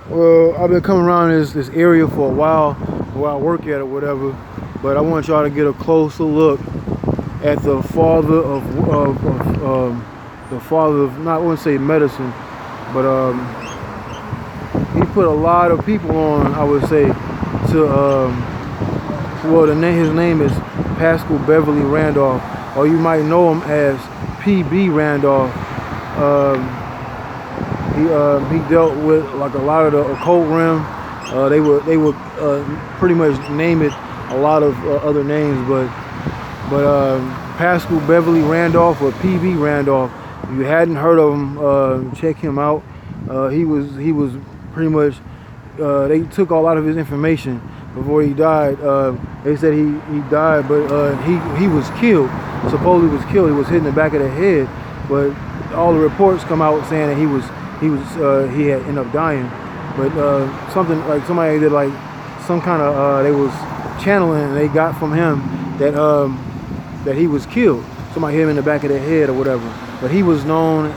Well, I've been coming around this area for a while, where I work at or whatever. But I want y'all to get a closer look at the father the father of, not I wouldn't say medicine, but he put a lot of people on, I would say, to well, his name is Paschal Beverly Randolph, or you might know him as PB Randolph. Um, he dealt with like a lot of the occult realm. They would pretty much name it a lot of other names, but Paschal Beverly Randolph, or PB Randolph. If you hadn't heard of him, check him out. He was pretty much, they took a lot of his information before he died. They said he died, but he was killed. Supposedly was killed. He was hit in the back of the head, but all the reports come out saying that he had ended up dying. But something like somebody did like some kind of they was channeling, and they got from him that that he was killed. Somebody hit him in the back of the head or whatever. But he was known.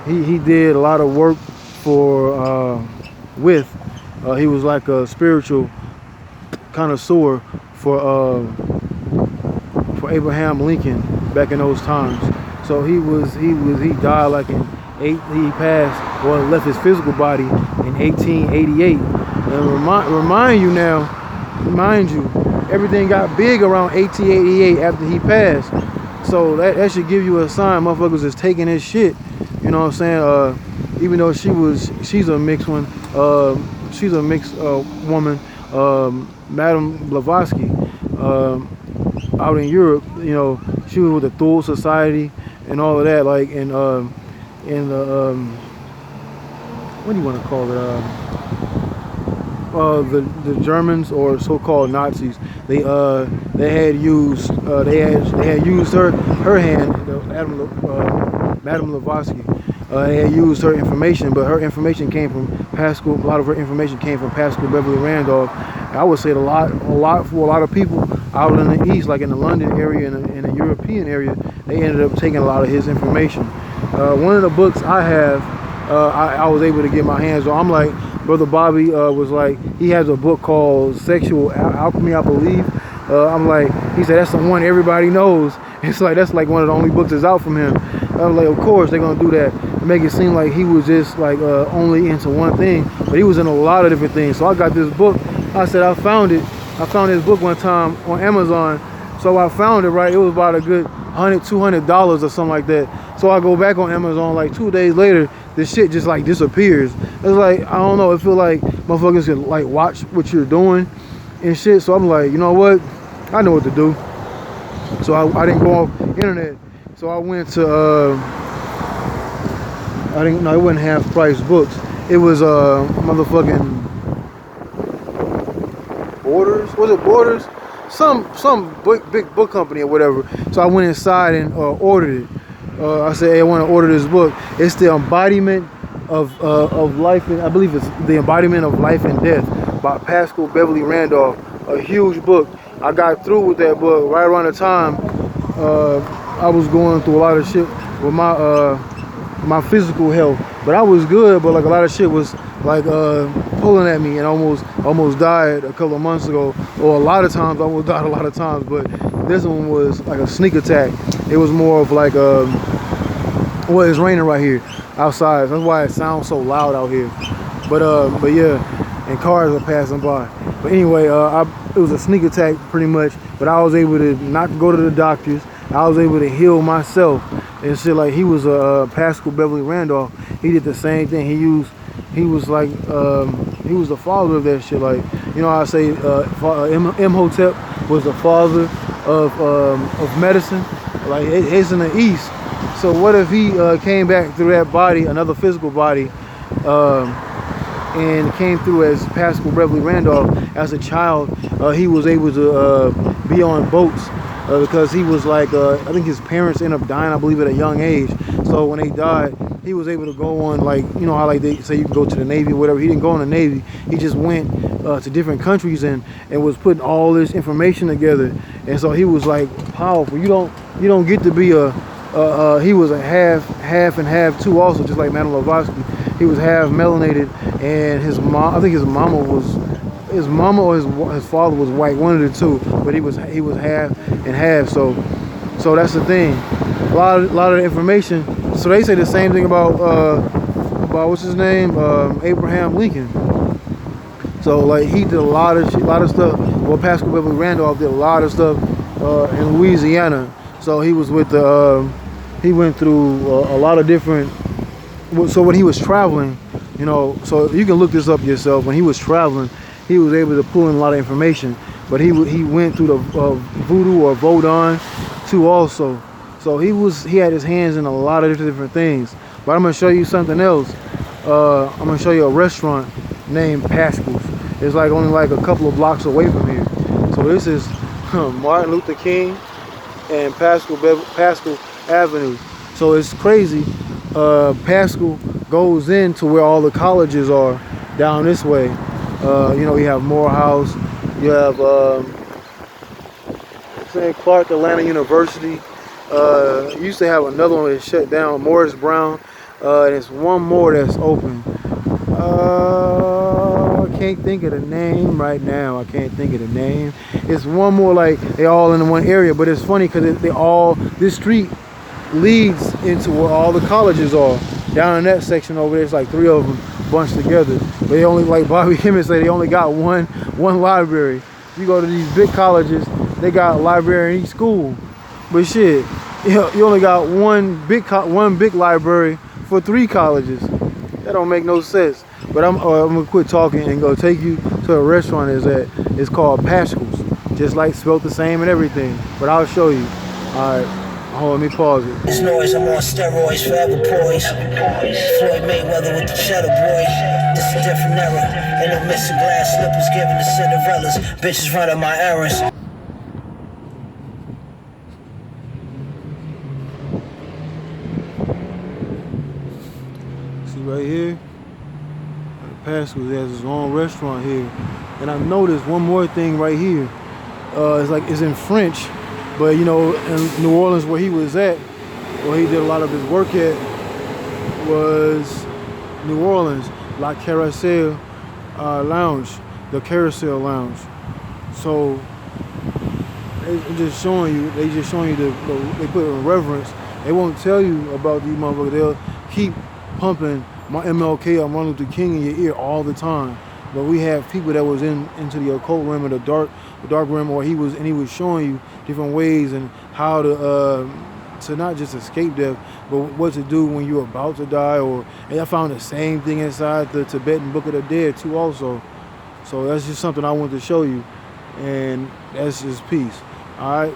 He did a lot of work for he was like a spiritual connoisseur for Abraham Lincoln back in those times. So he died like he passed, or left his physical body in 1888. And remind you, everything got big around 1888 after he passed. So that should give you a sign motherfuckers is taking his shit. You know what I'm saying? Even though she's a mixed one. She's a mixed woman. Madame Blavatsky, out in Europe, you know, she was with the Thule Society and all of that, like in the what do you want to call it? The Germans, or so-called Nazis. They had used her hand, Madame Blavatsky. They had used her information, but her information came from Paschal. A lot of her information came from Paschal Beverly Randolph. I would say a lot for a lot of people out in the East, like in the London area and in the European area, they ended up taking a lot of his information. One of the books I have, I was able to get my hands on. I'm like, Brother Bobby was like, he has a book called Sexual Alchemy, I believe. I'm like, he said that's the one everybody knows. It's like that's like one of the only books that's out from him. I was like, of course they're gonna do that, make it seem like he was just like only into one thing, but he was in a lot of different things. So I got this book. I said I found this book one time on Amazon. So I found it, right. It was about a good $100-200 or something like that. So I go back on Amazon like 2 days later. This shit just like disappears. It's like, I don't know. It feel like motherfuckers can like watch what you're doing and shit. So I'm like, you know what? I know what to do. So I didn't go off internet. So I went to it wasn't half price books. It was motherfucking Borders. Was it Borders? Some big book company or whatever. So I went inside and ordered it. I said, hey, I want to order this book. It's the embodiment of life, and I believe it's the embodiment of life and death by Paschal Beverly Randolph. A huge book. I got through with that book right around the time I was going through a lot of shit with my physical health, but I was good. But like a lot of shit was like pulling at me, and almost died a couple of months ago. Or a lot of times, I almost died a lot of times. But this one was like a sneak attack. It was more of like well, it's raining right here outside. That's why it sounds so loud out here. But yeah, and cars are passing by. But anyway, it was a sneak attack pretty much. But I was able to not go to the doctors. I was able to heal myself and shit. Like he was a Paschal Beverly Randolph. He did the same thing. He was like he was the father of that shit. Like, you know, I say Imhotep was the father of medicine. Like it's in the East. So what if he came back through that body, another physical body, and came through as Paschal Beverly Randolph as a child? He was able to be on boats because he was like, I think his parents ended up dying, I believe, at a young age. So when they died, he was able to go on, like, you know how like they say you can go to the Navy or whatever. He didn't go in the Navy. He just went to different countries and was putting all this information together. And so he was like powerful. You don't get to be he was a half and half too also, just like Madame Blavatsky. he was half melanated, and his mom, I think his mama or his father was white, one of the two, but he was half and half. So that's the thing. A lot of the information. So they say the same thing about what's his name, Abraham Lincoln. So like he did a lot of stuff. Well, Paschal Beverly Randolph did a lot of stuff in Louisiana. So he was with the he went through a lot of different. So when he was traveling, you know, so you can look this up yourself. When he was traveling, he was able to pull in a lot of information. But he went through the voodoo or Vodun too also. So he had his hands in a lot of different things. But I'm gonna show you something else. I'm gonna show you a restaurant named Paschal's. It's like only like a couple of blocks away from here. So this is Martin Luther King and Paschal Avenue. So it's crazy. Paschal goes into where all the colleges are down this way. You know, you have Morehouse, you have St. Clark Atlanta University. Used to have another one that shut down, Morris Brown. And it's one more that's open. I can't think of the name right now. I can't think of the name. It's one more, like they all in one area, but it's funny because this street leads into where all the colleges are. Down in that section over there, it's like 3 of them bunched together. But they only, like Bobby Hemmings say, they only got one library. You go to these big colleges, they got a library in each school. But shit, you only got one big library for 3 colleges. That don't make no sense. But I'm gonna quit talking and go take you to a restaurant. It's called Paschal's, just like spelled the same and everything. But I'll show you. All right, hold on, let me pause it. This noise, I'm on steroids, forever poised. Floyd Mayweather with the cheddar boy. This a different era. Ain't no missing glass slippers giving the Cinderellas. Bitches running my errands. See right here, Paschal has his own restaurant here, and I noticed one more thing right here. It's in French, but you know, in New Orleans where he was at, where he did a lot of his work at, was New Orleans, La Carousel Lounge, the Carousel Lounge. So they just showing you they put it in reverence. They won't tell you about these motherfuckers. They'll keep pumping my MLK or Martin Luther King in your ear all the time. But we have people that was into the occult realm or the dark realm, or he was showing you different ways and how to not just escape death, but what to do when you're about to die. And I found the same thing inside the Tibetan Book of the Dead too also. So that's just something I wanted to show you, and that's just peace. All right.